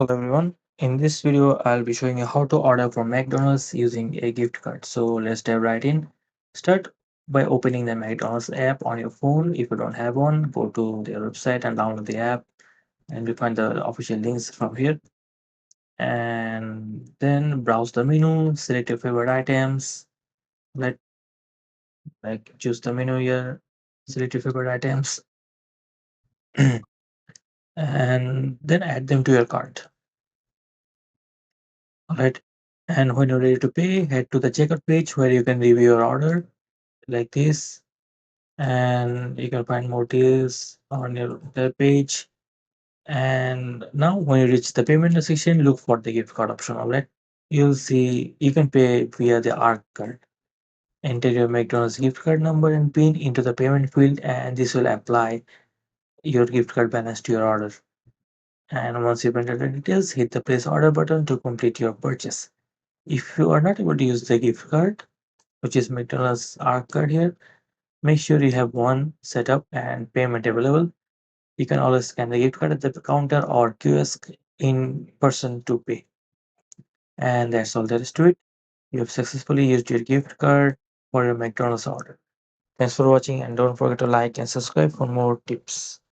Hello everyone. In this video, I'll be showing you how to order from McDonald's using a gift card. So let's dive right in. Start by opening the McDonald's app on your phone. If you don't have one, go to their website and download the app, and you find the official links from here. And then browse the menu, select your favorite items. Let choose the menu here, select your favorite items, and then add them to your cart. Alright. And when you're ready to pay, head to the checkout page where you can review your order like this, and you can find more details on your the page. And now when you reach the payment section, look for the gift card option. Alright. You'll see you can pay via the ARC card. Enter your McDonald's gift card number and PIN into the payment field, and this will apply your gift card balance to your order. And once you've entered the details, hit the place order button to complete your purchase. If you are not able to use the gift card, which is McDonald's ARC card here, make sure you have one set up and payment available. You can always scan the gift card at the counter or kiosk in person to pay. And that's all there is to it. You have successfully used your gift card for your McDonald's order. Thanks for watching, and don't forget to like and subscribe for more tips.